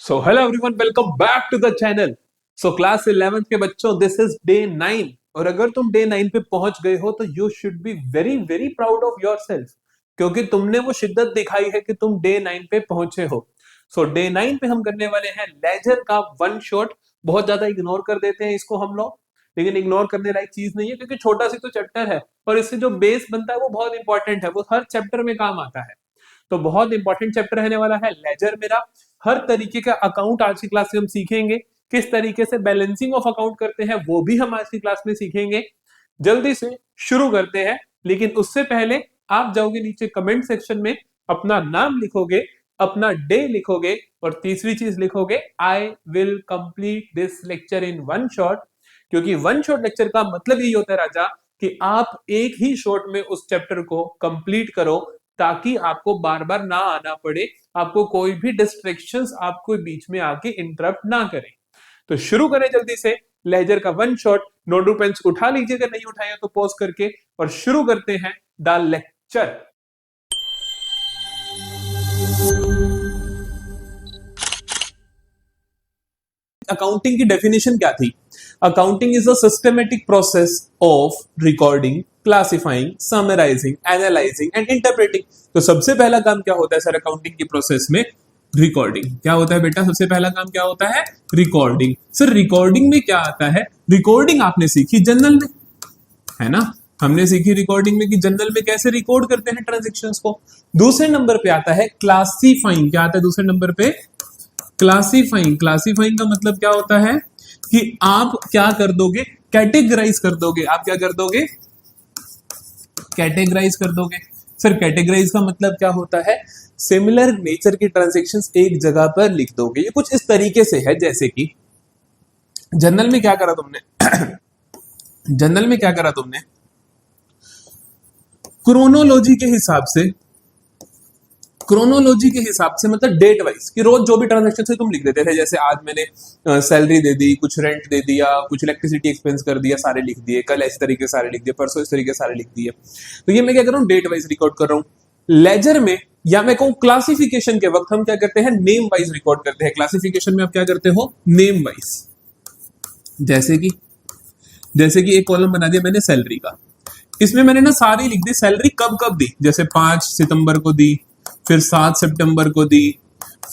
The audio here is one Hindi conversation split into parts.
So hello everyone, welcome back to the channel. So class 11th के बच्चों, दिस इज डे 9 और अगर तुम डे 9 पे पहुंच गए हो तो you should be very very proud of yourself, क्योंकि तुमने वो शिद्दत दिखाई है कि तुम डे 9 पे पहुंचे हो। सो डे 9 पे हम करने वाले हैं लेजर का वन शॉट। बहुत ज्यादा इग्नोर कर देते हैं इसको हम लोग, लेकिन इग्नोर करने लायक चीज नहीं है क्योंकि छोटा सी तो चैप्टर है और इससे जो बेस बनता है वो बहुत इंपॉर्टेंट है, वो हर चैप्टर में काम आता है। तो बहुत इंपॉर्टेंट चैप्टर रहने वाला है लेजर मेरा। हर तरीके का अकाउंट आज की क्लास में हम सीखेंगे, किस तरीके से बैलेंसिंग ऑफ अकाउंट करते हैं वो भी हम आज की क्लास में सीखेंगे। जल्दी से शुरू करते हैं, लेकिन उससे पहले आप जाओगे नीचे कमेंट सेक्शन में, अपना नाम लिखोगे, अपना डे लिखोगे और तीसरी चीज लिखोगे I will complete this lecture in one shot. क्योंकि वन शॉट लेक्चर का मतलब यही होता है राजा कि आप एक ही शॉट में उस चैप्टर को कंप्लीट करो, ताकि आपको बार बार ना आना पड़े, आपको कोई भी डिस्ट्रैक्शंस आपको बीच में आके इंटरप्ट ना करें। तो शुरू करें जल्दी से लेजर का वन शॉट। नोटबुक पेन्स उठा लीजिए, अगर नहीं उठाया तो पॉज करके, और शुरू करते हैं द लेक्चर। अकाउंटिंग की डेफिनेशन क्या थी? Accounting is a systematic process of recording, classifying, summarising, analysing and interpreting. तो सबसे पहला काम क्या होता है सर अकाउंटिंग की प्रोसेस में? रिकॉर्डिंग। क्या होता है बेटा? सबसे पहला काम क्या होता है? रिकॉर्डिंग। सर रिकॉर्डिंग में क्या आता है? रिकॉर्डिंग आपने सीखी जनरल में, है ना? हमने सीखी रिकॉर्डिंग में कि जनरल में कैसे रिकॉर्ड करते हैं ट्रांजेक्शन्स को। दूसरे नंबर पे आता है क्लासिफाइंग। क्या आता है दूसरे नंबर पे? क्लासिफाइंग। क्लासिफाइंग का मतलब क्या होता है कि आप क्या कर दोगे? कैटेगराइज कर दोगे। आप क्या कर दोगे? कैटेगराइज कर दोगे। सर कैटेगराइज का मतलब क्या होता है? सिमिलर नेचर की ट्रांजैक्शंस एक जगह पर लिख दोगे। ये कुछ इस तरीके से है, जैसे कि जनरल में क्या करा तुमने? जनरल में क्या करा तुमने? क्रोनोलॉजी के हिसाब से, क्रोनोलॉजी के हिसाब से मतलब डेट वाइज, कि रोज जो भी ट्रांजैक्शन से तुम लिख देते थे। जैसे आज मैंने सैलरी दे दी, कुछ रेंट दे दिया, कुछ इलेक्ट्रिसिटी एक्सपेंस कर दिया, सारे लिख दिए। कल इस तरीके सारे लिख दिए, परसों इस तरीके सारे लिख दिए। तो ये मैं क्या कर रहा हूँ? डेट वाइज रिकॉर्ड कर रहा हूँ। लेजर में या मैं कहूँ क्लासिफिकेशन के वक्त हम क्या करते हैं? नेम वाइज रिकॉर्ड करते हैं। क्लासिफिकेशन में आप क्या करते हो? Name wise. जैसे कि एक कॉलम बना दिया मैंने सैलरी का, इसमें मैंने ना सारी लिख दी सैलरी कब कब दी। जैसे 5 सितंबर को दी, फिर 7 सितंबर को दी,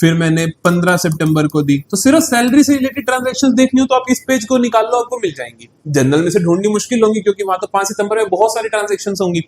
फिर मैंने 15 सितंबर को दी। तो सिर्फ सैलरी से रिलेटेड ट्रांजैक्शंस देखनी हो तो आप इस पेज को निकाल लो, आपको मिल जाएंगी। जनरल में से ढूंढनी मुश्किल होंगी क्योंकि वहां तो 5 सितंबर में बहुत सारी ट्रांजैक्शंस होंगी,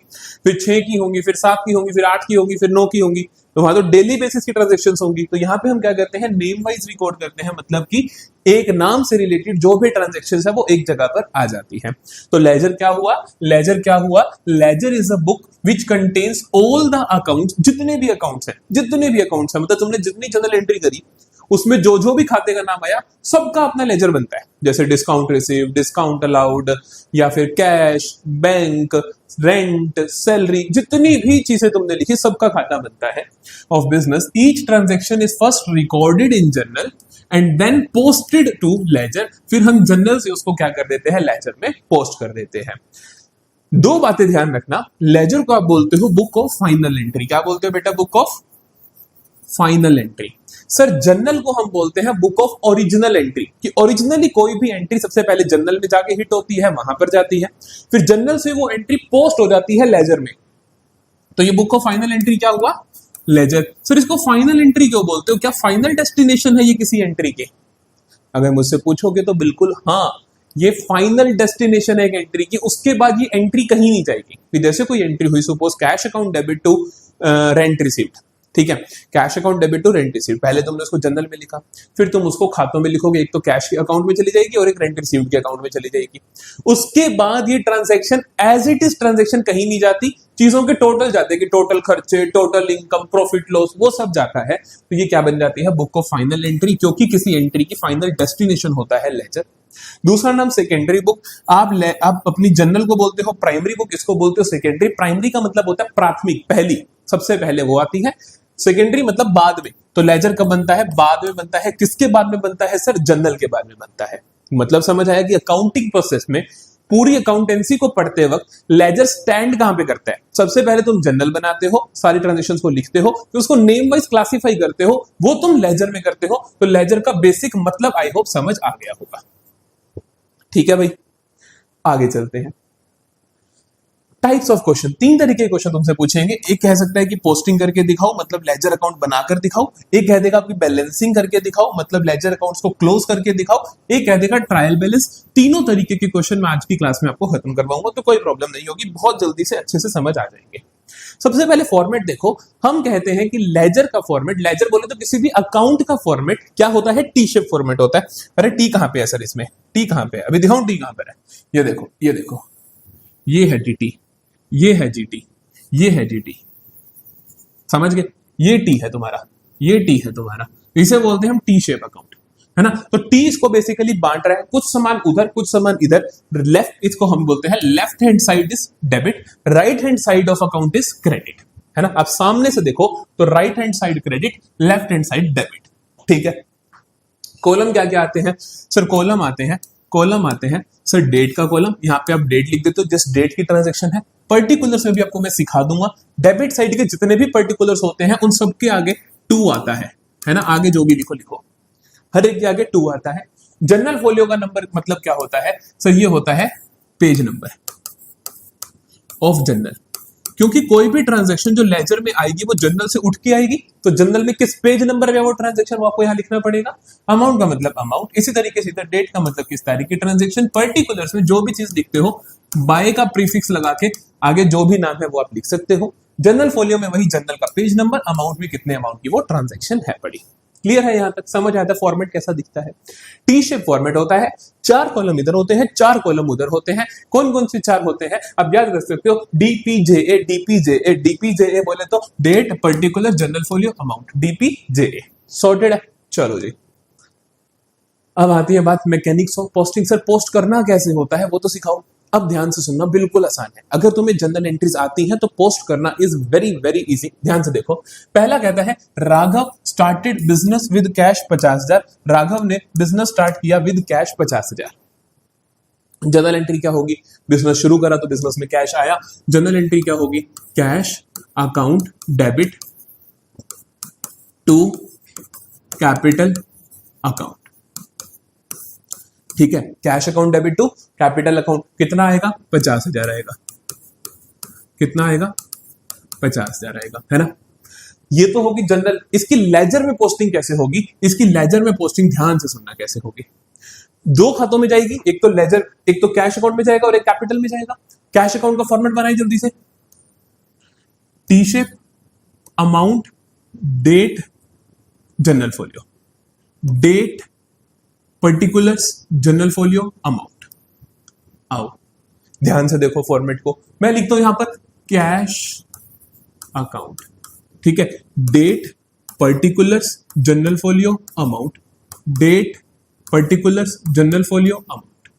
फिर 6 की होंगी, फिर 7 की होंगी, फिर 8 की होंगी, फिर 9 की होंगी। तो वहां तो डेली बेसिस की ट्रांजैक्शंस होंगी। तो यहाँ पे हम क्या करते हैं? नेम वाइज रिकॉर्ड करते हैं, मतलब कि एक नाम से रिलेटेड जो भी ट्रांजैक्शंस है वो एक जगह पर आ जाती है। तो लेजर क्या हुआ? लेजर क्या हुआ? Ledger is a book which contains all the accounts. जितने भी अकाउंट्स हैं, जितने भी अकाउंट्स हैं, मतलब तुमने जितनी जनरल एंट्री करी उसमें जो जो भी खाते का नाम आया सबका अपना लेजर बनता है। जैसे डिस्काउंट रिसीव, डिस्काउंट अलाउड, या फिर कैश, बैंक, रेंट, सैलरी, जितनी भी चीजें तुमने लिखी सबका खाता बनता है of business. Each transaction is first recorded in journal and then posted to ledger. फिर हम जर्नल से उसको क्या कर देते हैं? लेजर में पोस्ट कर देते हैं। दो बातें ध्यान रखना, लेजर को आप बोलते हो बुक ऑफ फाइनल एंट्री। क्या बोलते हो बेटा? Book of final entry. Sir journal को हम बोलते हैं बुक ऑफ ओरिजिनल एंट्री, कि ओरिजिनली कोई भी एंट्री सबसे पहले जर्नल में जाके हिट होती है, वहां पर जाती है, फिर जर्नल से वो एंट्री पोस्ट हो जाती है लेजर में। तो ये बुक ऑफ फाइनल एंट्री क्या हुआ? लेजर। सर इसको फाइनल एंट्री क्यों बोलते हो? क्या फाइनल डेस्टिनेशन है ये किसी एंट्री के? अगर मुझसे पूछोगे तो बिल्कुल हाँ, ये फाइनल डेस्टिनेशन है एक एंट्री की। उसके बाद ये एंट्री कहीं नहीं जाएगी। जैसे कोई एंट्री हुई, suppose cash account debit to rent received, ठीक है, cash account debit to rent received. पहले तुमने उसको जनरल में लिखा, फिर तुम उसको खातों में लिखोगे, एक तो कैश के अकाउंट में चली जाएगी और एक रेंट रिसीव्ड के अकाउंट में चली जाएगी। उसके बाद ये transaction as it is transaction कहीं नहीं जाती, चीजों के टोटल जाते हैं कि टोटल खर्चे, टोटल इनकम, प्रॉफिट लॉस, वो सब जाता है। तो ये क्या बन जाती है? बुक ऑफ फाइनल एंट्री, क्योंकि किसी एंट्री की फाइनल डेस्टिनेशन होता है लेजर। दूसरा नाम सेकेंडरी बुक। आप अपनी जनरल को बोलते हो प्राइमरी बुक, इसको बोलते हो सेकेंडरी। प्राइमरी का मतलब होता है प्राथमिक, पहली, सबसे पहले वो आती है। सेकेंडरी मतलब बाद में। तो लेजर कब बनता है? बाद में बनता है। किसके बाद में बनता है सर? जनरल के बाद में बनता है। मतलब समझ आया कि अकाउंटिंग प्रोसेस में पूरी अकाउंटेंसी को पढ़ते वक्त लेजर स्टैंड कहां पे करता है? सबसे पहले तुम जनरल बनाते हो, सारी ट्रांजेक्शंस को लिखते हो, फिर उसको नेम वाइज क्लासिफाई करते हो, वो तुम लेजर में करते हो। तो लेजर का बेसिक मतलब आई होप समझ आ गया होगा। ठीक है भाई, आगे चलते हैं। टाइप्स ऑफ क्वेश्चन, 3 तरीके के क्वेश्चन तुमसे पूछेंगे। एक कह सकता है कि पोस्टिंग करके दिखाओ, मतलब लेजर अकाउंट बनाकर दिखाओ। एक कह देगा कि बैलेंसिंग करके दिखाओ, मतलब लेजर अकाउंट्स को क्लोज करके दिखाओ। एक कह देगा ट्रायल बैलेंस। तीनों तरीके के क्वेश्चन मैं आज की क्लास में आपको खत्म करवाऊंगा, तो कोई प्रॉब्लम नहीं होगी, बहुत जल्दी से अच्छे से समझ आ जाएंगे। सबसे पहले फॉर्मेट देखो, हम कहते हैं कि लेजर का फॉर्मेट, लेजर बोले तो किसी भी अकाउंट का फॉर्मेट क्या होता है? टी शेप फॉर्मेट होता है। अरे टी कहां पे है सर? इसमें टी कहां पे है? अभी दिखाऊं टी कहां पर है? ये देखो, ये देखो, ये है टी, ये है जीटी, ये है जीटी, समझ गए? ये टी है तुम्हारा, ये टी है तुम्हारा, इसे बोलते हैं हम टी शेप अकाउंट, है ना। तो टी इसको बेसिकली बांट रहा है, कुछ सामान उधर, कुछ सामान इधर। लेफ्ट इसको हम बोलते हैं left hand side is debit, right hand side of account is credit, है ना। आप सामने से देखो तो right hand side credit, left hand side debit. ठीक है, कॉलम क्या क्या आते हैं सर? कॉलम आते हैं सर डेट का कॉलम, यहाँ पे आप डेट लिख देते हो, जस्ट डेट की ट्रांजैक्शन है। पर्टिकुलर्स में भी आपको मैं सिखा दूंगा। डेबिट साइड के जितने भी पर्टिकुलर्स होते हैं उन सबके आगे 2 आता है ना। आगे जो भी लिखो लिखो, हर एक के आगे 2 आता है। जनरल फोलियो का नंबर मतलब क्या होता है सर? ये होता है पेज नंबर ऑफ जनरल, क्योंकि कोई भी ट्रांजैक्शन जो लेजर में आएगी वो जनरल से उठ के आएगी, तो जनरल में किस पेज नंबर में वो ट्रांजैक्शन वो आपको यहाँ लिखना पड़ेगा। अमाउंट का मतलब अमाउंट, इसी तरीके से इधर डेट का मतलब किस तारीख की ट्रांजैक्शन। पर्टिकुलर्स में जो भी चीज लिखते हो बाय का प्रीफिक्स लगा के आगे जो भी नाम है वो आप लिख सकते हो। जनरल फोलियो में वही जनरल का पेज नंबर, अमाउंट में कितने अमाउंट की वो ट्रांजैक्शन है पड़ी। क्लियर है? यहां तक समझ आता है फॉर्मेट कैसा दिखता है? टी शेप फॉर्मेट होता है, 4 कॉलम इधर होते हैं, 4 कॉलम उधर होते हैं। कौन कौन से 4 होते हैं अब याद रख सकते हो? डीपीजेए, डीपीजेए, डीपीजेए बोले तो date, particular, general folio, amount, DPJA. Sorted है? चलो जी, अब आती है बात mechanics of posting. Sir post करना कैसे होता है वो तो सिखाओ। अब ध्यान से सुनना, बिल्कुल आसान है। अगर तुम्हें जनरल एंट्रीज आती हैं तो पोस्ट करना इज वेरी वेरी इजी। ध्यान से देखो, पहला कहता है Raghav started business with cash 50,000। Raghav ने बिजनेस स्टार्ट किया विद कैश 50,000। जनरल एंट्री क्या होगी? बिजनेस शुरू करा तो बिजनेस में कैश आया। जनरल एंट्री क्या होगी? Cash account debit to capital account. ठीक है, cash account debit to capital account. कितना आएगा? 50,000 आएगा। कितना आएगा? 50,000 आएगा, है ना। ये तो होगी जनरल। इसकी लेजर में पोस्टिंग कैसे होगी? इसकी लेजर में पोस्टिंग ध्यान से सुनना कैसे होगी। 2 खातों में जाएगी, एक तो लेजर, एक तो कैश अकाउंट में जाएगा और एक कैपिटल में जाएगा। कैश अकाउंट का फॉर्मेट बनाई जल्दी से, T shape, amount, date, journal folio, date, particulars, journal folio, amount. आओ ध्यान से देखो फॉर्मेट को, मैं लिखता हूं यहां पर कैश अकाउंट। ठीक है, date, particulars, journal folio, amount, date, particulars, journal folio, amount.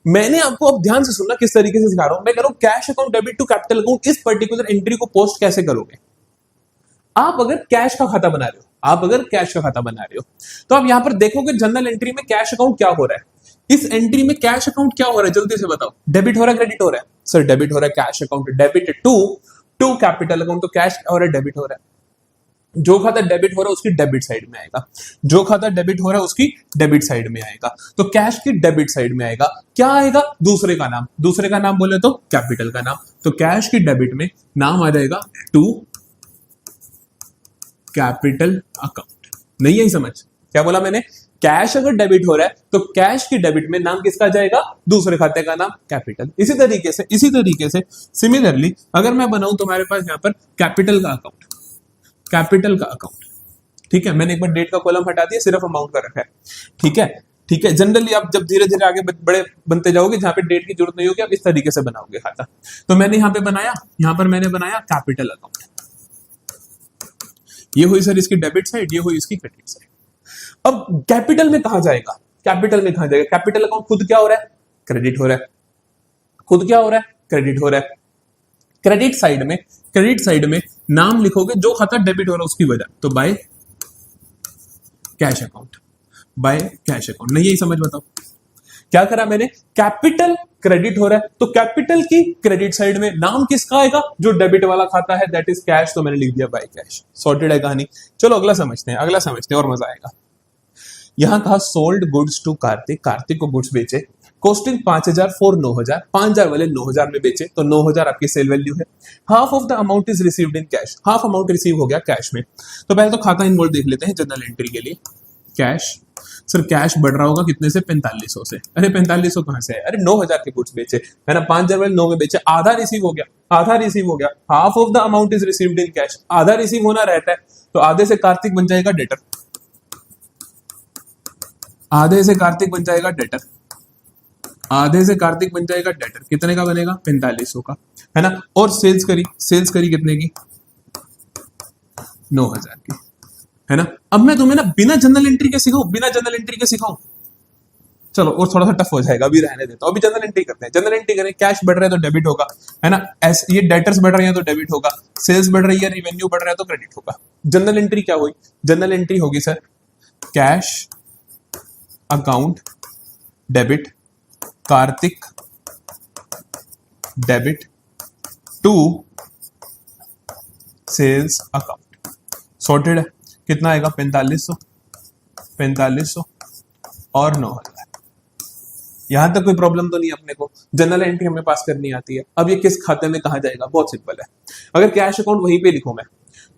मैंने आपको अब ध्यान से सुनना किस तरीके से सिखा रहा हूं। मैं कह रहा हूं cash account debit to capital account, इस पर्टिकुलर एंट्री को पोस्ट कैसे करोगे? आप अगर कैश का खाता बना रहे हो, तो आप यहां पर देखोगे जनरल एंट्री में कैश अकाउंट क्या हो रहा है। इस एंट्री में कैश अकाउंट क्या हो रहा है जल्दी से बताओ। डेबिट हो रहा है, क्रेडिट हो रहा है? सर डेबिट हो रहा है, cash account debit to capital account, तो कैश हो रहा है, डेबिट हो रहा है। जो खाता डेबिट हो रहा है उसकी डेबिट साइड में आएगा, जो खाता डेबिट हो रहा है उसकी डेबिट साइड में आएगा। तो कैश की डेबिट साइड में आएगा, क्या आएगा? दूसरे का नाम। दूसरे का नाम बोले तो कैपिटल का नाम। तो कैश की डेबिट में नाम आ जाएगा टू कैपिटल अकाउंट। नहीं आई समझ? क्या बोला मैंने? कैश अगर डेबिट हो रहा है तो कैश की डेबिट में नाम किसका जाएगा? दूसरे खाते का नाम कैपिटल। इसी तरीके से सिमिलरली अगर मैं बनाऊं तुम्हारे पास यहां पर कैपिटल का अकाउंट, ठीक है। मैंने एक बार डेट का कॉलम हटा दिया, सिर्फ अमाउंट का रखा है। ठीक है। जनरली आप जब धीरे धीरे आगे बड़े बनते जाओगे, जहां पे डेट की जरूरत नहीं होगी, आप इस तरीके से बनाओगे खाता। तो मैंने यहां पर मैंने बनाया कैपिटल अकाउंट। ये हुई सर इसकी डेबिट साइड, ये हुई इसकी क्रेडिट साइड। अब कैपिटल में कहां जाएगा? कैपिटल अकाउंट खुद क्या हो रहा है? क्रेडिट हो रहा है। क्रेडिट हो रहा है। क्रेडिट साइड में नाम लिखोगे जो खाता डेबिट हो रहा है उसकी वजह, तो बाय कैश अकाउंट। नहीं यही समझ बताओ क्या करा मैंने? कैपिटल क्रेडिट हो रहा है, तो कैपिटल की क्रेडिट साइड में नाम किसका आएगा, जो डेबिट वाला खाता है, दैट इज कैश। तो मैंने लिख दिया बाय कैश। सॉर्टेड है कहानी। चलो अगला समझते हैं, अगला समझते हैं और मजा आएगा। यहां कहा sold goods to Kartik, Kartik को गुड्स बेचे, कॉस्टिंग 5000 फॉर 9000, 5000 वाले 9000 में बेचे, तो 9000 आपकी सेल वैल्यू है। Half of the amount is received in cash, half amount receive हो गया कैश में। तो पहले तो खाता इन्वॉल्व देख लेते हैं जनरल एंट्री के लिए। कैश, सर कैश बढ़ रहा होगा कितने से, 4500 से। अरे 4500 कहां से है, अरे 9000 के गुड्स बेचे है ना, 5000 वाले 9 में बेचे, आधा रिसीव हो गया, आधा रिसीव हो गया। Half of the amount is received in cash, आधा रिसीव होना रहता है, तो आधे से कार्तिक बन जाएगा डेटर, आधे से कार्तिक बन जाएगा डेटर, आधे से कार्तिक बन जाएगा डेटर। कितने का बनेगा, 4500 का, है ना। और सेल्स करी कितने की, 9000 की, है ना। अब मैं तुम्हें ना बिना जनरल एंट्री के सिखाऊं, बिना जनरल एंट्री के सिखाऊं, चलो और थोड़ा सा टफ हो जाएगा, अभी रहने देता हूं। अभी जनरल एंट्री करते हैं, जनरल एंट्री करें। कैश बढ़ रहा है तो डेबिट होगा, है ना। ये डेटर्स बढ़ रहे हैं तो डेबिट होगा, सेल्स बढ़ रही है, रेवेन्यू बढ़ रहा है तो क्रेडिट होगा। जनरल एंट्री क्या हुई, जनरल एंट्री होगी sir cash account debit Kartik debit to sales account. Sorted है। कितना आएगा, 4500 और 9000। यहां तक कोई प्रॉब्लम तो नहीं अपने को, जनरल एंट्री हमें पास करनी आती है। अब ये किस खाते में कहा जाएगा, बहुत सिंपल है। अगर कैश अकाउंट वहीं पे लिखूं मैं,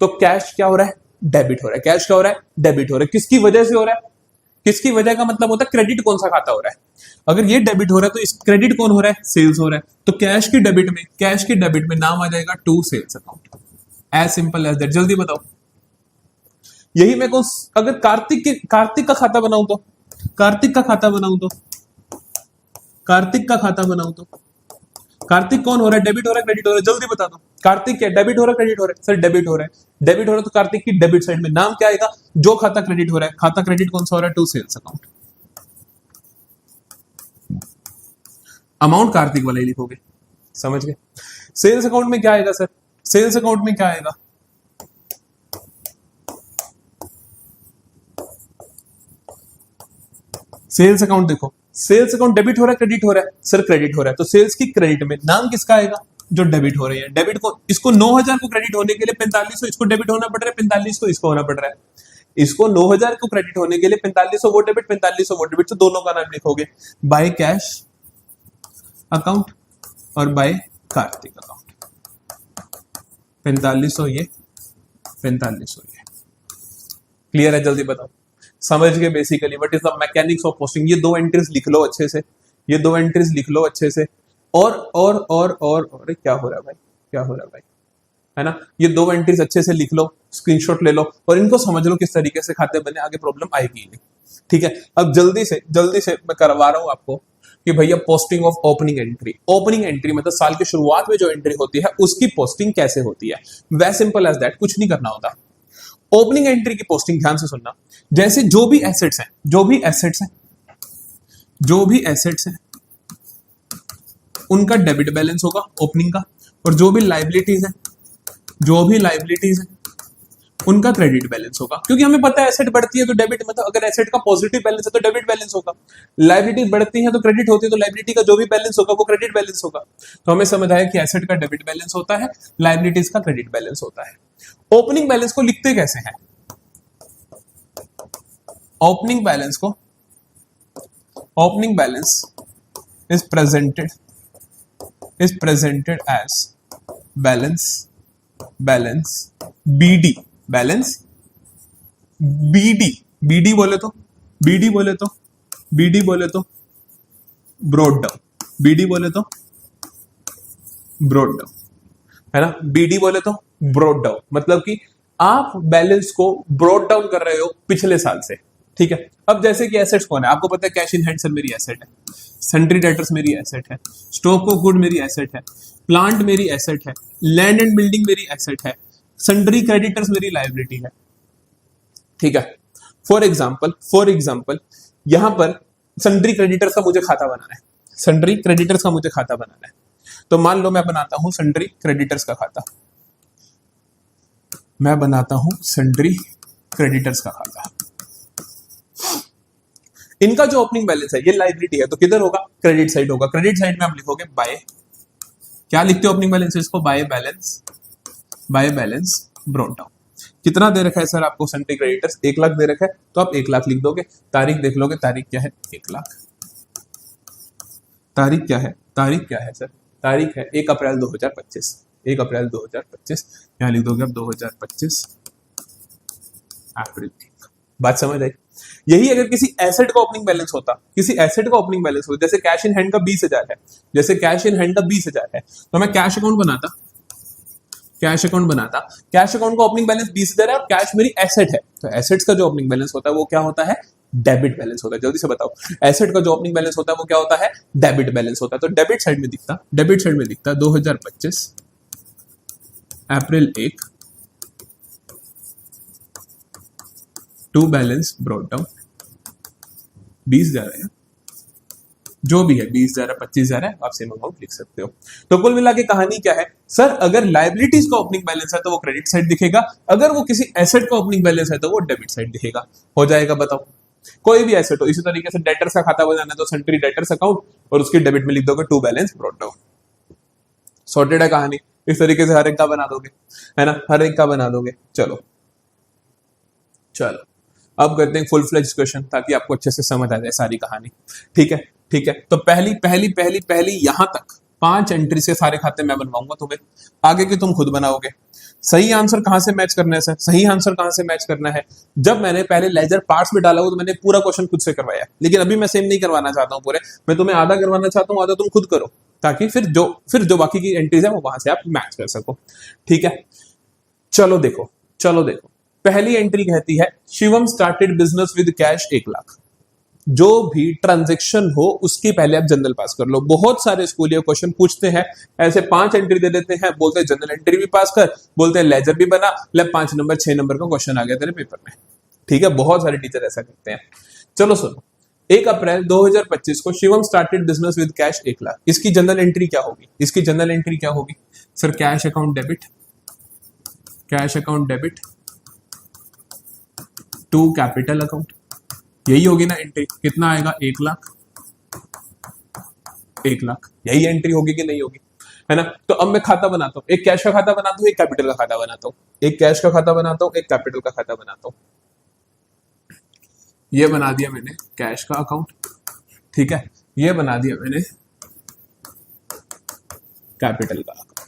तो कैश क्या हो रहा है, डेबिट हो रहा है। कैश क्या हो रहा है, डेबिट हो रहा है। किसकी वजह से हो रहा है, किसकी वजह का मतलब होता है क्रेडिट कौन सा खाता हो रहा है। अगर ये डेबिट हो रहा है तो इस क्रेडिट कौन हो रहा है, सेल्स हो रहा है। तो कैश की डेबिट में नाम आ जाएगा to sales account. As simple as that. जल्दी बताओ, यही मैं को अगर कार्तिक का खाता बनाऊं तो, कार्तिक का खाता बनाऊं तो कार्तिक कौन हो रहा है, डेबिट हो रहा है, क्रेडिट हो रहा है, जल्दी बता दो। कार्तिक क्या, डेबिट हो रहा है, क्रेडिट हो रहा है, सर डेबिट हो रहा है। डेबिट हो रहा है तो कार्तिक की डेबिट साइड में नाम क्या आएगा, जो खाता क्रेडिट हो रहा है। खाता क्रेडिट कौन सा हो रहा है, to sales account. Amount Kartik वाला ही लिखोगे, समझ गए। सेल्स अकाउंट में क्या आएगा सर, सेल्स अकाउंट में क्या आएगा, सेल्स अकाउंट देखो, सेल्स अकाउंट डेबिट हो रहा है, क्रेडिट हो रहा है, सर क्रेडिट हो रहा है, तो सेल्स की क्रेडिट में नाम किसका आएगा, जो डेबिट हो रही है। डेबिट को, इसको 9000 को क्रेडिट होने के लिए 4500 इसको डेबिट होना पड़ रहा है, 4500 इसको होना पड़ रहा है। इसको 9000 को क्रेडिट होने के लिए 4500 वो डेबिट, 4500 वो डेबिट, तो दोनों का नाम लिखोगे, बाय कैश अकाउंट और बाय कार्तिक अकाउंट। 4500 ये, 4500 ये। क्लियर है, जल्दी बताओ। समझ गए basically what is the mechanics of posting. ये दो एंट्रीज लिख लो अच्छे से, ये दो एंट्रीज लिख लो अच्छे से। और क्या हो रहा है भाई, क्या हो रहा है भाई, है ना। ये दो एंट्रीज अच्छे से लिख लो, स्क्रीनशॉट ले लो और इनको समझ लो किस तरीके से खाते बने, आगे प्रॉब्लम आएगी नहीं। ठीक है, अब जल्दी से मैं करवा रहा हूं आपको कि भैया posting of opening entry. Opening entry मतलब साल की शुरुआत में जो एंट्री होती है उसकी पोस्टिंग कैसे होती है, वह सिंपल एज दैट, कुछ नहीं करना होता। ओपनिंग एंट्री की पोस्टिंग ध्यान से सुनना, जैसे जो भी एसेट्स हैं उनका डेबिट बैलेंस होगा ओपनिंग का, और जो भी लाइबिलिटीज हैं उनका क्रेडिट बैलेंस होगा। क्योंकि हमें पता है एसेट बढ़ती है तो डेबिट, मतलब अगर एसेट का पॉजिटिव बैलेंस है तो डेबिट बैलेंस होगा, लाइबिलिटीज बढ़ती है तो क्रेडिट होती है, तो लाइबिलिटी का जो भी बैलेंस होगा वो क्रेडिट बैलेंस होगा। तो हमें समझ आया कि एसेट का डेबिट बैलेंस होता है, लाइबिलिटीज का क्रेडिट बैलेंस होता है। ओपनिंग बैलेंस को लिखते कैसे हैं, opening balance is presented as balance BD बोले तो ब्रॉड डाउन, है ना। BD बोले तो ब्रॉड डाउन, मतलब कि आप बैलेंस को ब्रॉड डाउन कर रहे हो पिछले साल से। ठीक है, अब जैसे कि एसेट्स कौन है, आपको पता है कैश इन हैंड सर मेरी एसेट है, सन्ड्री डेटर्स मेरी एसेट है, स्टॉक ऑफ गुड मेरी एसेट है, प्लांट मेरी एसेट है, लैंड एंड बिल्डिंग मेरी एसेट है, सन्ड्री क्रेडिटर्स मेरी लायबिलिटी है। ठीक है, फॉर एग्जाम्पल यहां पर सन्ड्री क्रेडिटर्स का मुझे खाता बनाना है, तो मान लो मैं बनाता हूं सन्ड्री क्रेडिटर्स का खाता, इनका जो ओपनिंग बैलेंस है ये लायबिलिटी है, तो किधर होगा, क्रेडिट साइड होगा। क्रेडिट साइड में आप लिखोगे बाय, क्या लिखते हो ओपनिंग बैलेंस इसको, बाय बैलेंस ब्रॉट डाउन। कितना दे रखा है सर आपको सन्ड्री क्रेडिटर्स, 1 लाख दे रखा है, तो आप 1 लाख लिख दोगे। तारीख देख लोगे, तारीख क्या है, 1 लाख। तारीख क्या है सर, तारीख है 1 अप्रैल 2025, 1 अप्रैल 2025, यहाँ लिख दोगे आप 2025 अप्रैल। बात समझ आई। यही अगर किसी एसेट का ओपनिंग बैलेंस होता, किसी एसेट का ओपनिंग बैलेंस होता, जैसे कैश इन हैंड का 20,000 है, जैसे कैश इन हैंड का 20,000 है, तो मैं कैश अकाउंट बनाता, कैश अकाउंट का ओपनिंग बैलेंस 20,000 है और कैश मेरी एसेट है, तो एसेट्स का जो ओपनिंग बैलेंस होता है वो क्या होता है, डेबिट बैलेंस होता है। जल्दी से बताओ, एसेट का जो ओपनिंग बैलेंस होता है वो क्या होता है, डेबिट बैलेंस होता है। तो डेबिट साइड में दिखता 2025 अप्रैल 1 टू बैलेंस ब्रॉट डाउन 20,000 है, जो भी है 20,000 है 25,000 है, आप सेम अमाउंट लिख सकते हो। तो कुल मिला के कहानी क्या है सर, अगर लायबिलिटीज का ओपनिंग बैलेंस है तो वो क्रेडिट साइड दिखेगा, अगर वो किसी एसेट का ओपनिंग बैलेंस है तो वो डेबिट साइड दिखेगा। हो जाएगा, बताओ। कोई भी एसेट हो, इसी तरीके से डेटर्स का खाता बनाना है तो सन्ड्री डेटर्स अकाउंट और उसकी डेबिट में लिख दोगे to balance brought down. Sorted है कहानी। इस तरीके से हर एक का बना दोगे, है ना, हर एक का बना दोगे। चलो अब करते हैं फुल फ्लेज क्वेश्चन, ताकि आपको अच्छे से समझ आ जाए सारी कहानी। ठीक है। तो पहली यहां तक 5 एंट्री से सारे खाते मैं बनवाऊंगा तुम्हें, आगे के तुम खुद बनाओगे। सही आंसर कहां से मैच करना है सर, सही आंसर कहां से मैच करना है, जब मैंने पहले लेजर पार्ट्स में डाला हो तो मैंने पूरा क्वेश्चन खुद से करवाया, लेकिन अभी मैं सेम नहीं करवाना चाहता हूं पूरे, मैं तुम्हें आधा करवाना चाहता हूं, आधा तुम खुद करो, ताकि फिर जो बाकी की एंट्रीज है वो वहां से आप मैच कर सको। ठीक है, चलो देखो पहली एंट्री कहती है Shivam started business with cash 1 lakh. जो भी ट्रांजैक्शन हो उसकी पहले आप जनरल पास कर लो। बहुत सारे स्कूल ये क्वेश्चन पूछते हैं, ऐसे 5 एंट्री दे देते हैं, बोलते हैं जनरल एंट्री भी पास कर, बोलते हैं लेजर भी बना, ले 5 नंबर 6 नंबर का क्वेश्चन आ गया तेरे पेपर में। ठीक है, बहुत सारे टीचर ऐसा करते हैं। चलो सुनो, 1 अप्रैल 2025 को Shivam started business with cash 1 lakh. इसकी जनरल एंट्री क्या होगी, sir cash account debit to capital account, यही होगी ना एंट्री। कितना आएगा, 1 लाख, यही एंट्री होगी कि नहीं होगी, है ना। तो अब मैं खाता बनाता हूँ, एक कैश का खाता बनाता हूँ, एक कैपिटल का खाता बनाता हूँ, एक कैश का खाता बनाता हूँ, एक कैपिटल का खाता बनाता हूँ। ये बना दिया मैंने कैश का अकाउंट, ठीक है, ये बना दिया मैंने कैपिटल का अकाउंट।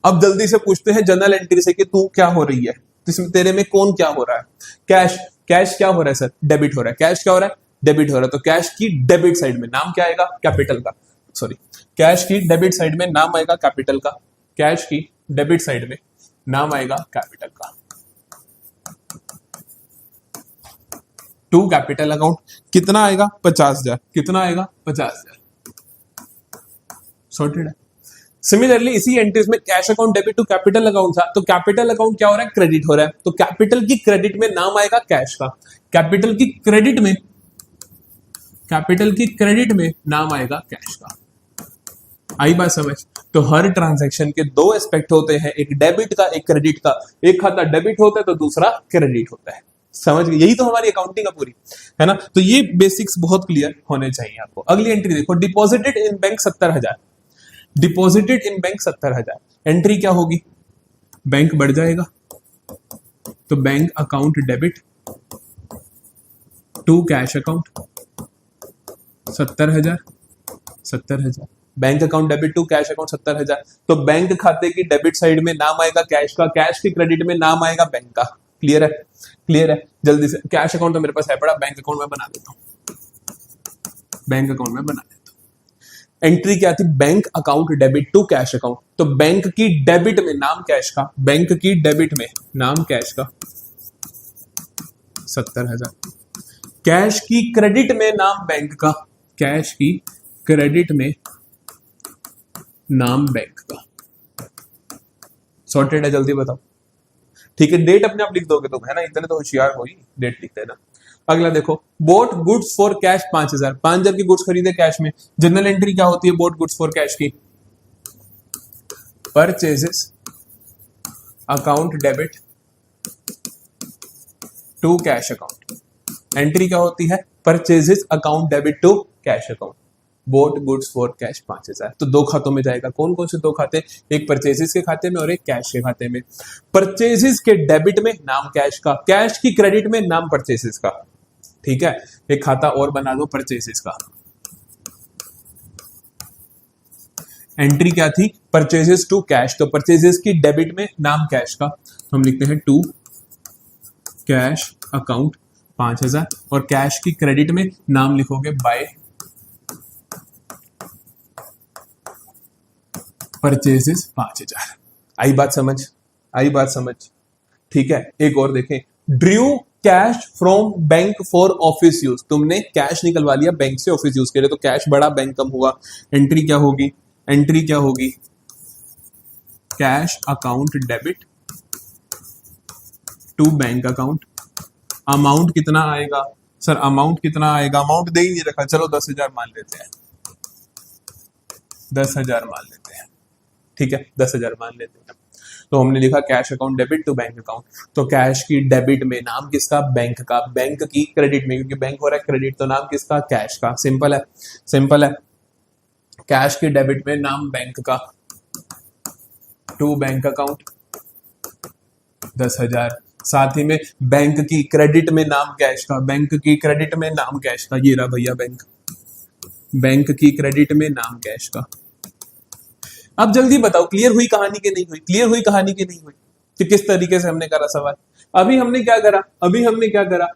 अब जल्दी से पूछते हैं जनरल एंट्री से कि तू क्या हो रही है, इसमें तेरे में कौन क्या हो रहा है। कैश क्या हो रहा है सर, डेबिट हो रहा है। कैश क्या हो रहा है, डेबिट हो रहा है। तो कैश की डेबिट साइड में नाम क्या आएगा, कैपिटल का। सॉरी, कैश की डेबिट साइड में नाम आएगा कैपिटल का, कैश की डेबिट साइड में नाम आएगा कैपिटल का। टू कैपिटल अकाउंट कितना आएगा, 50,000। कितना आएगा, 50,000। सॉर्टेड है। सिमिलरली इसी एंट्रीज में cash account debit to capital account था, तो कैपिटल अकाउंट क्या हो रहा है, क्रेडिट हो रहा है। तो कैपिटल की क्रेडिट में नाम आएगा कैश का, कैपिटल की क्रेडिट में नाम आएगा कैश का। आई बात समझ। तो हर ट्रांजैक्शन के 2 एस्पेक्ट होते हैं, एक डेबिट का, एक क्रेडिट का। एक खाता डेबिट होता है तो दूसरा क्रेडिट होता है। समझ गए, यही तो हमारी अकाउंटिंग है पूरी, है ना। तो ये बेसिक्स बहुत क्लियर होने चाहिए आपको। अगली एंट्री देखो, deposited in bank 70,000। Deposited in bank 70,000, entry क्या होगी, बैंक बढ़ जाएगा, तो bank account debit to cash account 70,000। Bank account debit to cash account 70,000। तो बैंक खाते की डेबिट साइड में नाम आएगा कैश का, कैश की क्रेडिट में नाम आएगा बैंक का। क्लियर है। जल्दी से, कैश अकाउंट तो मेरे पास है पड़ा, बैंक अकाउंट में बना देता हूं, एंट्री क्या थी, bank account debit to cash account. तो बैंक की डेबिट में नाम कैश का, बैंक की डेबिट में नाम कैश का 70,000। कैश की क्रेडिट में नाम बैंक का, कैश की क्रेडिट में नाम बैंक का। सॉर्टेड है, जल्दी बताओ। ठीक है, डेट अपने आप लिख दोगे तुम, है ना, इतने तो होशियार हो ही, डेट लिख देना। अगला देखो, बोट गुड्स फॉर कैश 5,000। 5,000 की गुड्स खरीदे कैश में। जनरल एंट्री क्या होती है बोट गुड्स फॉर कैश की, purchases account debit to cash account. Entry क्या होती है, purchases account debit to cash account, bought goods for cash 5000। तो दो खातों में जाएगा। कौन कौन से दो खाते? एक परचेजेस के खाते में और एक कैश के खाते में। परचेजेस के डेबिट में नाम कैश का, कैश की क्रेडिट में नाम परचेजेस का। ठीक है, एक खाता और बना दो परचेजेस का। एंट्री क्या थी? Purchases to cash. तो परचेजेस की डेबिट में नाम कैश का, तो हम लिखते हैं टू कैश अकाउंट 5000, और कैश की क्रेडिट में नाम लिखोगे बाय परचेजेस 5000। आई बात समझ? आई बात समझ? ठीक है, एक और देखें। Drew cash from bank for office use. तुमने कैश निकलवा लिया बैंक से ऑफिस यूज के लिए, तो कैश बढ़ा बैंक कम हुआ। एंट्री क्या होगी? एंट्री क्या होगी? Cash account debit to bank account. Amount कितना आएगा? सर अमाउंट कितना आएगा? अमाउंट दे ही नहीं रखा, चलो 10,000 मान लेते हैं। 10,000 मान लेते हैं। ठीक है, 10,000 मान लेते हैं। तो हमने लिखा cash account debit to bank account. तो कैश की डेबिट में नाम किसका? बैंक का। बैंक की क्रेडिट में, क्योंकि बैंक हो रहा है क्रेडिट, तो नाम किसका? कैश का। सिंपल है, सिंपल है। कैश की डेबिट में नाम बैंक का टू बैंक अकाउंट 10,000। साथ ही में बैंक की क्रेडिट में नाम कैश का, बैंक की क्रेडिट में नाम कैश का। ये रहा भैया बैंक, बैंक की क्रेडिट में नाम कैश का। अब जल्दी बताओ, क्लियर हुई कहानी की नहीं हुई? क्लियर हुई कहानी की नहीं हुई? कि किस तरीके से हमने करा सवाल? अभी हमने क्या करा? अभी हमने क्या करा?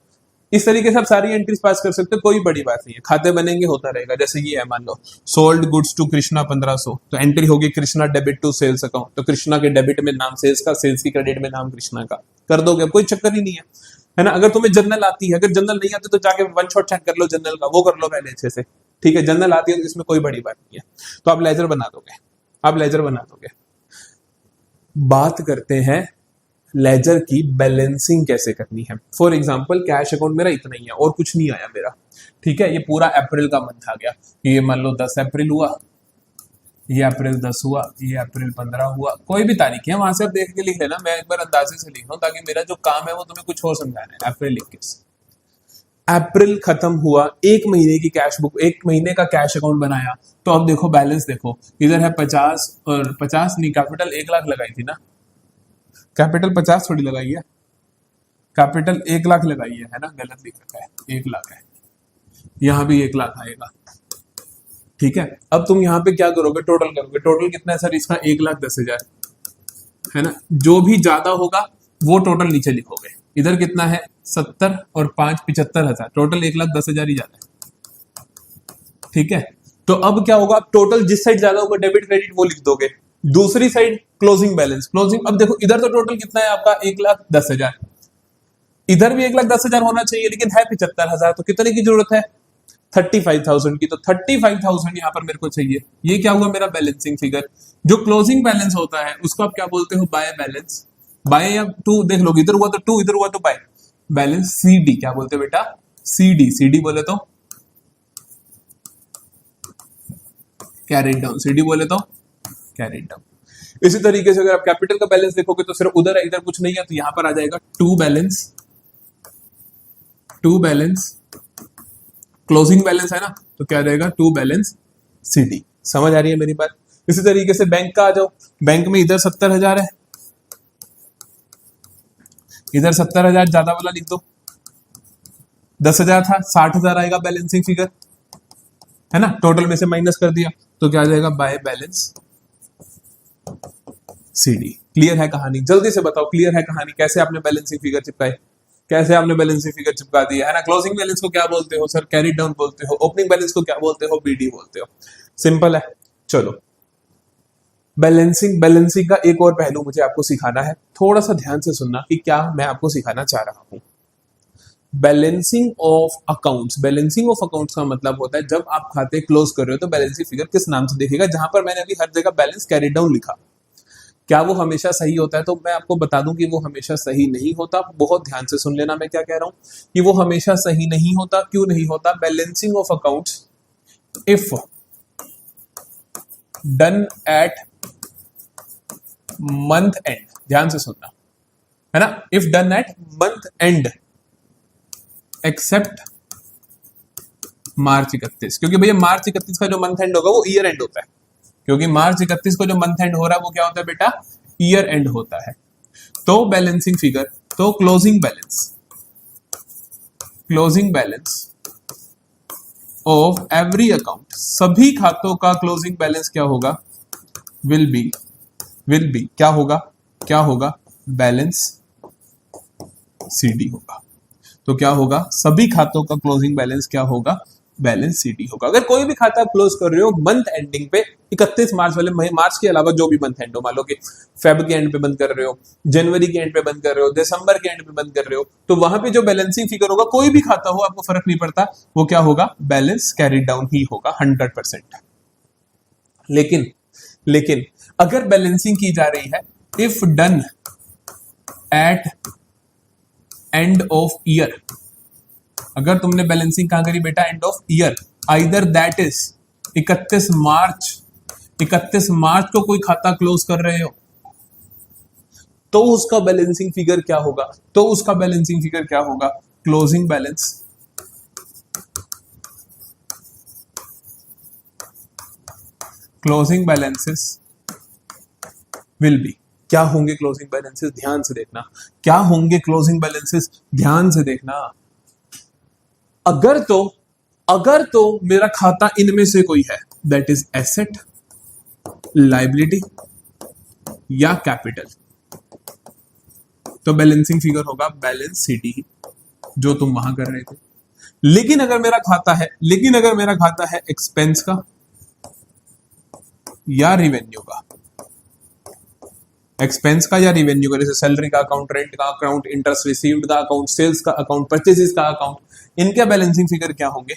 इस तरीके से आप सारी एंट्रीज पास कर सकते हो, कोई बड़ी बात नहीं है। खाते बनेंगे, होता रहेगा। जैसे ये है, मान लो सोल्ड गुड्स टू कृष्णा 1500, तो एंट्री होगी Krishna debit to sales account. तो कृष्णा के डेबिट में नाम सेल्स का, सेल्स की क्रेडिट में नाम कृष्णा का। कर दोगे, कोई चक्कर ही नहीं है ना। अगर तुम्हें जनरल आती है, अगर जनरल नहीं आती तो जाके वन शॉट चेक कर लो जनरल का, वो कर लो पहले अच्छे से। ठीक है, जनरल आती है तो इसमें कोई बड़ी बात नहीं है। तो आप लेजर बना दोगे, आप लेजर बना दोगे। बात करते हैं लेजर की बैलेंसिंग कैसे करनी है। फॉर एग्जांपल कैश अकाउंट मेरा इतना ही है और कुछ नहीं आया मेरा। ठीक है, ये पूरा अप्रैल का मंथ आ गया। ये मान लो 10 अप्रैल हुआ, ये अप्रैल 10 हुआ, ये अप्रैल 15 हुआ, कोई भी तारीख है वहां से आप देख के लिख लेना। मैं एक बार अंदाजे से लिख रहा हूं ताकि मेरा जो काम है वो तुम्हें कुछ और समझाना है। अप्रैल 21, अप्रैल खत्म हुआ, एक महीने की कैश बुक, एक महीने का कैश अकाउंट बनाया। तो अब देखो बैलेंस देखो, इधर है 50, और 50 नहीं, कैपिटल 1 लाख लगाई थी ना। कैपिटल 50 थोड़ी लगाई है, कैपिटल 1 लाख लगाई है ना। गलत लिख रखा है, 1 लाख है। यहां भी 1 लाख आएगा। ठीक है, अब तुम यहाँ पे क्या करोगे? टोटल करोगे। टोटल कितना है सर इसका? 1,10,000 है ना। जो भी ज्यादा होगा वो टोटल नीचे लिखोगे। इधर कितना है? 70 और 5 75,000। टोटल 1,10,000 ही जाता है। ठीक है, तो अब क्या होगा? टोटल जिस साइड ज्यादा होगा डेबिट क्रेडिट वो लिख दोगे। दूसरी साइड क्लोजिंग बैलेंस, क्लोजिंग। अब देखो इधर तो टोटल कितना है आपका? 1,10,000। इधर भी 1,10,000 होना चाहिए, लेकिन है 75,000। तो कितने की जरूरत है? 35,000 की। तो 35,000 यहां पर मेरे को चाहिए। ये क्या हुआ? मेरा बैलेंसिंग फिगर। जो क्लोजिंग बैलेंस होता है उसको आप क्या बोलते हो? By balance. बाय या टू देख लो, इधर हुआ तो टू, इधर हुआ तो बाय। बैलेंस सीडी क्या बोलते हैं बेटा? सीडी। सीडी बोले तो कैरी डाउन, सीडी बोले तो कैरी डाउन। इसी तरीके से अगर आप कैपिटल का बैलेंस देखोगे तो सिर्फ उधर है, इधर कुछ नहीं है, तो यहां पर आ जाएगा to balance. To balance closing balance है ना, तो क्या रहेगा? To balance CD. समझ आ रही है मेरी बात? इसी तरीके से बैंक का आ जाओ। बैंक में इधर 70,000 है, इधर 70,000 ज्यादा वाला लिख दो। 10,000 था, 60,000 आएगा बैलेंसिंग फिगर, है ना। टोटल में से माइनस कर दिया तो क्या आ जाएगा? By balance CD. क्लियर है कहानी? जल्दी से बताओ, क्लियर है कहानी? कैसे आपने बैलेंसिंग फिगर चिपकाए? कैसे आपने बैलेंसिंग फिगर चिपका दिया, है ना। क्लोजिंग बैलेंस को क्या बोलते हो सर? कैरी डाउन बोलते हो। ओपनिंग बैलेंस को क्या बोलते हो? बीडी बोलते हो। सिंपल है। चलो, बैलेंसिंग का एक और पहलू मुझे आपको सिखाना है। थोड़ा सा ध्यान से सुनना कि क्या मैं आपको सिखाना चाह रहा हूं। Balancing of accounts. Balancing of accounts का मतलब होता है जब आप खाते क्लोज कर रहे हो तो बैलेंसिंग फिगर किस नाम से दिखेगा। जहां पर मैंने अभी हर जगह बैलेंस कैरी डाउन लिखा, क्या वो हमेशा सही होता है? तो मैं आपको बता दूं कि वो हमेशा सही नहीं होता। बहुत ध्यान से सुन लेना मैं क्या कह रहा हूं, कि वो हमेशा सही नहीं होता। क्यों नहीं होता? Balancing of accounts if done at month end, ध्यान से सुनना, है ना। If done at month end except March 31, क्योंकि भैया मार्च 31 का जो मंथ एंड होगा वो ईयर एंड होता है, क्योंकि मार्च 31 को जो मंथ एंड हो रहा है वो क्या होता है बेटा, ईयर एंड होता है। तो बैलेंसिंग फिगर, तो closing balance of every account, सभी खातों का क्लोजिंग बैलेंस क्या होगा, विल बी क्या होगा बैलेंस सीडी होगा। तो क्या होगा, सभी खातों का क्लोजिंग बैलेंस क्या होगा, बैलेंस सीडी होगा। अगर कोई भी खाता आप क्लोज कर रहे हो मंथ एंडिंग पे 31 मार्च वाले महीने, मार्च के अलावा जो भी मंथ एंड हो, मान लो कि फेब के एंड पे बंद कर रहे हो, जनवरी के एंड पे बंद कर रहे हो, दिसंबर के एंड पे बंद कर रहे हो, तो वहां पे जो बैलेंसिंग फिगर होगा, कोई भी खाता हो आपको फर्क नहीं पड़ता, वो क्या होगा, बैलेंस कैरी डाउन ही होगा 100%। लेकिन अगर बैलेंसिंग की जा रही है if done eight end of year, अगर तुमने बैलेंसिंग कहां करी बेटा, end of year, either that is 31 मार्च को कोई खाता क्लोज कर रहे हो, तो उसका बैलेंसिंग फिगर क्या होगा, क्लोजिंग बैलेंसेस विल बी, क्या होंगे क्लोजिंग बैलेंसेस, ध्यान से देखना, क्या होंगे क्लोजिंग बैलेंसेस, ध्यान से देखना। अगर तो मेरा खाता इनमें से कोई है, दैट इज एसेट, लायबिलिटी या कैपिटल, तो बैलेंसिंग फिगर होगा बैलेंस सीडी, जो तुम वहां कर रहे थे। लेकिन अगर मेरा खाता है एक्सपेंस का या रिवेन्यू का, जैसे सैलरी का अकाउंट, रेंट का अकाउंट, इंटरेस्ट रिसीव्ड का अकाउंट, सेल्स का अकाउंट, परचेजेस का अकाउंट, इनका बैलेंसिंग फिगर क्या होंगे,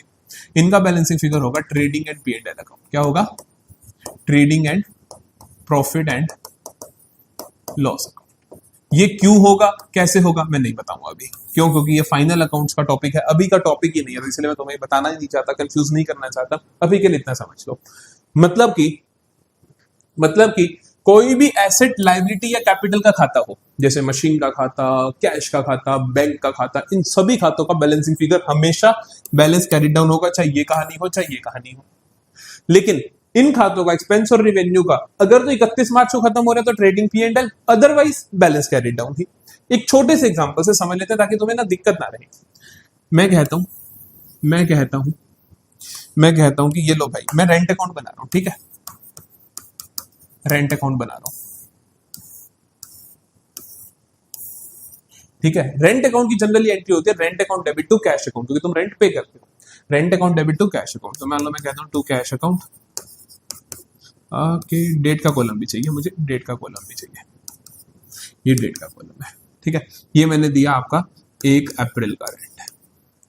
इनका बैलेंसिंग फिगर होगा ट्रेडिंग एंड P&L अकाउंट। क्या होगा, trading and profit and loss account. ये क्यों होगा, कैसे होगा, मैं नहीं बताऊंगा अभी, क्यों, क्योंकि ये फाइनल अकाउंट्स का टॉपिक है, अभी का टॉपिक ही नहीं है, इसलिए मैं तुम्हें बताना ही नहीं चाहता, कंफ्यूज नहीं करना चाहता, अभी के लिए इतना समझ लो। मतलब कि कोई भी एसेट, लायबिलिटी या कैपिटल का खाता हो, जैसे मशीन का खाता, कैश का खाता, बैंक का खाता, इन सभी खातों का बैलेंसिंग फिगर हमेशा बैलेंस कैरी डाउन होगा, चाहे ये कहानी हो। लेकिन इन खातों का, एक्सपेंस और रिवेन्यू का, अगर तो 31 मार्च को खत्म हो रहा है तो trading P&L, otherwise balance carry down ही। एक छोटे से एग्जांपल से समझ लेते हैं ताकि तुम्हें ना दिक्कत ना रहे। मैं कहता हूं कि ये लो भाई, मैं रेंट अकाउंट बना रहा हूं, ठीक है, रेंट अकाउंट बना रहा हूं, ठीक है। रेंट अकाउंट की जनरली एंट्री होती है rent account debit to cash account, क्योंकि तुम रेंट पे करते हो, rent account debit to cash account. तो मान लो मैं कहता हूं टू कैश अकाउंट, कि डेट का कॉलम भी चाहिए मुझे, ये डेट का कॉलम है, ठीक है। ये मैंने दिया आपका 1 अप्रैल का रेंट है,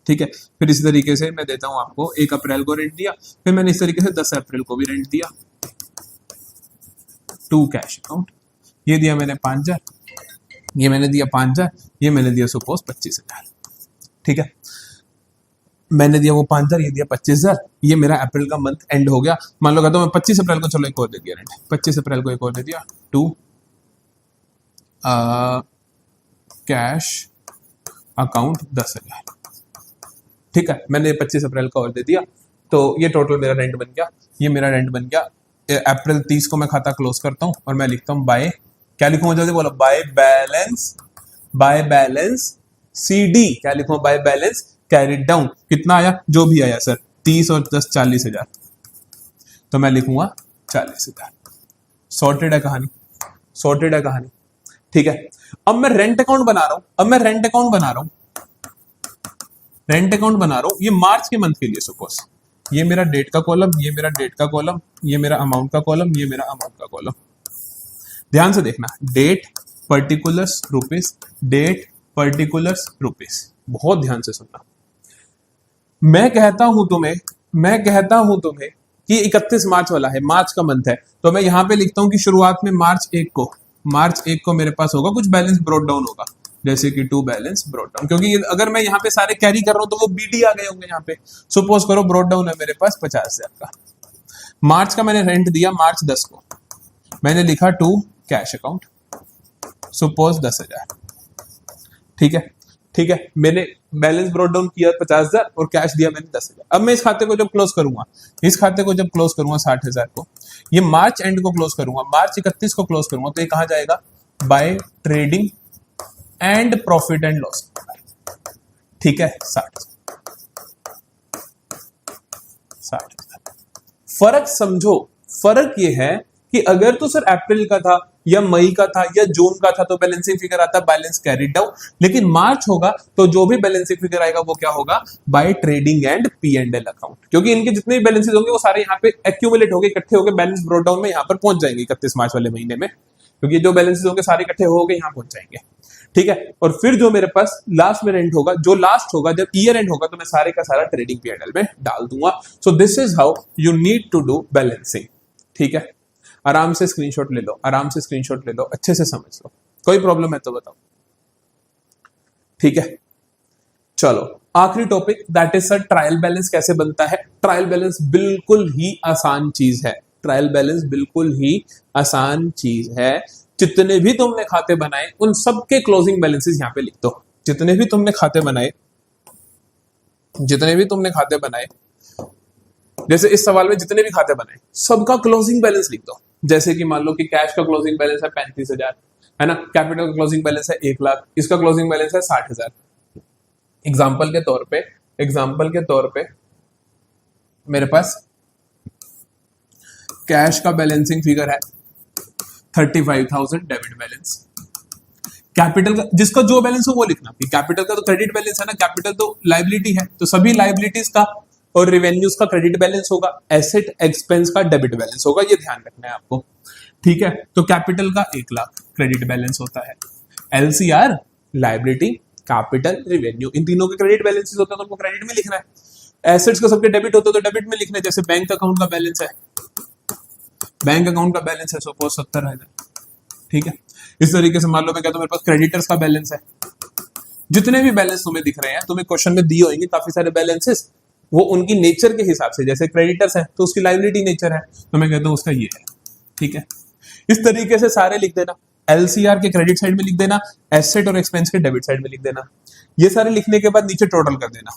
ठीक है। फिर इसी तरीके से मैं देता हूं आपको 1 अप्रैल को रेंट दिया, फिर मैंने इस तरीके से 10 अप्रैल को भी रेंट दिया, टू कैश अकाउंट। ये दिया मैंने 5000, ये मैंने दिया 5000, ये मैंने दिया सपोज 25,000, ठीक है। मैंने दिया वो 5000, ये दिया 25,000, ये मेरा अप्रैल का मंथ एंड हो गया। मान लो कहता हूं मैं 25 अप्रैल को, चलो एक और दे दिया रेंट, 25 अप्रैल को एक और दे दिया, टू कैश अकाउंट 10,000, ठीक है। मैंने 25 अप्रैल का और दे दिया, तो ये टोटल मेरा रेंट बन गया, ये मेरा रेंट बन गया। अप्रैल 30 को मैं खाता क्लोज करता हूं और मैं लिखता हूं बाय, क्या लिखूंगा जल्दी बोलो, बाय बैलेंस सीडी, क्या लिखूंगा, बाय बैलेंस कैरी डाउन। कितना आया, जो भी आया सर, 30 और 10 40,000, तो मैं लिखूंगा 40,000। सॉर्टेड है कहानी, ठीक है। अब मैं रेंट अकाउंट बना रहा हूं, ये मार्च के मंथ के लिए, सपोज ये मेरा डेट का कॉलम, ये मेरा डेट का कॉलम, ये मेरा अमाउंट का कॉलम, ये मेरा अमाउंट का कॉलम। ध्यान से देखना, डेट पर्टिकुलर्स रुपीस, बहुत ध्यान से सुनना। मैं कहता हूं तुम्हें कि 31 मार्च वाला है, मार्च का मंथ है, तो मैं यहां पे लिखता हूं कि शुरुआत में मार्च 1 को मेरे पास होगा कुछ बैलेंस ब्रॉट डाउन होगा, जैसे कि टू बैलेंस ब्रॉट डाउन, क्योंकि अगर मैं यहाँ पे सारे कैरी कर रहा हूं तो वो BD आ गए होंगे यहाँ पे। सपोज करो ब्रॉट डाउन है मेरे पास 50,000 का, मार्च का मैंने रेंट दिया मार्च 10 को, मैंने लिखा टू कैश अकाउंट, सपोज 10,000, ठीक है। ठीक है, मैंने बैलेंस ब्रॉट डाउन किया 50,000 और कैश दिया मैंने 10,000। अब मैं इस खाते को जब क्लोज करूंगा, इस खाते को जब क्लोज करूंगा 60,000 को, ये मार्च एंड को क्लोज करूंगा, मार्च 31 को क्लोज करूंगा, तो ये कहां जाएगा? By trading and profit and loss. ठीक है, 60,000। फर्क समझो, फर्क ये है कि अगर तो सर अप्रैल का था या मई का था या जून का था तो बैलेंसिंग फिगर आता बैलेंस कैरीड डाउन, लेकिन मार्च होगा तो जो भी बैलेंसिंग फिगर आएगा वो क्या होगा? Bye trading and P&L account, क्योंकि इनके जितने भी बैलेंसेस होंगे वो सारे यहाँ पे एक्यूमुलेट होके इकट्ठे होके बैलेंस ब्रॉट डाउन में यहाँ पर पहुंच जाएंगे 31 मार्च वाले महीने में, क्योंकि जो बैलेंसेस होंगे सारे इकट्ठे होके यहाँ पहुंच जाएंगे। ठीक है, और फिर जो मेरे पास लास्ट में एंड होगा, जो लास्ट होगा जब ईयर एंड होगा, तो मैं सारे का सारा ट्रेडिंग P&L में डाल दूंगा। So this is how you need to do balancing. ठीक है, आराम से स्क्रीनशॉट ले लो, आराम से स्क्रीनशॉट ले लो, अच्छे से समझ लो, कोई प्रॉब्लम है तो बताओ। ठीक है, चलो आखिरी topic, that is sir trial balance कैसे बनता है। ट्रायल बैलेंस बिल्कुल ही आसान चीज है, ट्रायल बैलेंस बिल्कुल ही आसान चीज है। जितने भी तुमने खाते बनाए उन सबके क्लोजिंग बैलेंसेस यहां पे लिख दो। जितने भी तुमने खाते बनाए, जितने भी तुमने खाते बनाए, जैसे इस सवाल में जितने भी खाते बनाए सबका क्लोजिंग बैलेंस लिख दो। जैसे कि मान लो कि कैश का क्लोजिंग बैलेंस है 35,000, है ना, कैपिटल का क्लोजिंग बैलेंस है 1,00,000, इसका क्लोजिंग बैलेंस है 60,000। एग्जाम्पल के तौर पे मेरे पास कैश का बैलेंसिंग फिगर है 35,000 डेबिट बैलेंस। कैपिटल का जिसका जो बैलेंस हो वो लिखना, कि कैपिटल का तो क्रेडिट बैलेंस है ना, कैपिटल तो लाइबिलिटी है, तो सभी लाइबिलिटीज का और रेवेन्यूज का क्रेडिट बैलेंस होगा, एसेट एक्सपेंस का डेबिट बैलेंस होगा, ये ध्यान रखना है आपको। ठीक है, तो कैपिटल का 1,00,000 क्रेडिट बैलेंस होता है, LCR लाइबिलिटी कैपिटल रेवेन्यू, इन तीनों के क्रेडिट बैलेंसेस होते हैं तो उनको क्रेडिट में लिखना है। एसेट्स का सबके डेबिट होते हैं तो डेबिट में लिखना है। जैसे बैंक अकाउंट का बैलेंस है, बैंक अकाउंट का बैलेंस है सपोज 70,000। ठीक है, इस तरीके से मान लो मैं कहता हूं मेरे पास क्रेडिटर्स का बैलेंस है। जितने भी बैलेंस तुम्हें दिख रहे हैं, तुम्हें क्वेश्चन में दिए होंगे काफी सारे बैलेंसेस, वो उनकी नेचर के हिसाब से, जैसे क्रेडिटर्स है तो उसकी लाइबिलिटी नेचर है, तो मैं कहता हूं उसका ये है। ठीक है, इस तरीके से सारे लिख देना। LCR के क्रेडिट साइड में लिख देना, एसेट और एक्सपेंस के डेबिट साइड में लिख देना। ये सारे लिखने के बाद नीचे टोटल कर देना।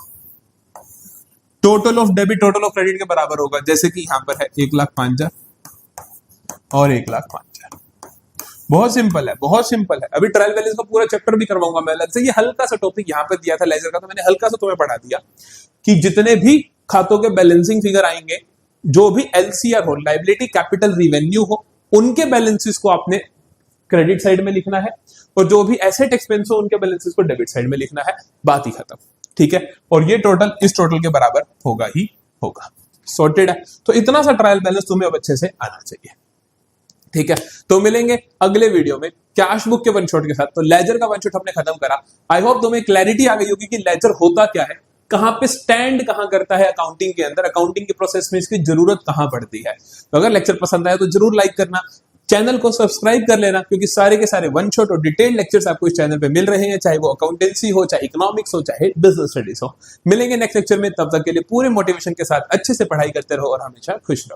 Total of debit total of credit के बराबर होगा, जैसे कि यहां पर है 1,05,000 और 1,05,000। बहुत सिंपल है, बहुत सिंपल है। अभी ट्रायल बैलेंस का पूरा चैप्टर भी करवाऊंगा मैं अलग से। ये हल्का सा टॉपिक यहाँ पे दिया था लेजर का, तो मैंने हल्का सा तुम्हें पढ़ा दिया कि जितने भी खातों के बैलेंसिंग फिगर आएंगे, जो भी LCR हो, लाइबिलिटी कैपिटल रिवेन्यू हो, उनके बैलेंसेस को आपने क्रेडिट साइड में लिखना है, और जो भी एसेट एक्सपेंस हो उनके बैलेंसेस को डेबिट साइड में लिखना है। बात ही खत्म। ठीक है, और ये टोटल इस टोटल के बराबर होगा ही होगा। सॉर्टेड है। तो इतना सा ट्रायल बैलेंस तुम्हें अब अच्छे से आना चाहिए। ठीक है, तो मिलेंगे अगले वीडियो में कैश बुक के वन शॉट के साथ। तो लेजर का वन शॉट हमने खत्म करा। आई होप तुम्हें क्लैरिटी आ गई होगी कि लेजर होता क्या है, कहां पे स्टैंड कहां करता है अकाउंटिंग के अंदर, अकाउंटिंग के प्रोसेस में इसकी जरूरत कहां पड़ती है। तो अगर लेक्चर पसंद आया तो जरूर लाइक करना, चैनल को सब्सक्राइब कर लेना, क्योंकि सारे के सारे वन शॉट और डिटेल्ड लेक्चर्स आपको इस चैनल पे मिल रहे हैं, चाहे वो अकाउंटेंसी हो, चाहे इकोनॉमिक्स हो, चाहे बिजनेस स्टडीज हो। मिलेंगे नेक्स्ट लेक्चर में, तब तक के लिए पूरे मोटिवेशन के साथ अच्छे से पढ़ाई करते रहो और हमेशा खुश रहो।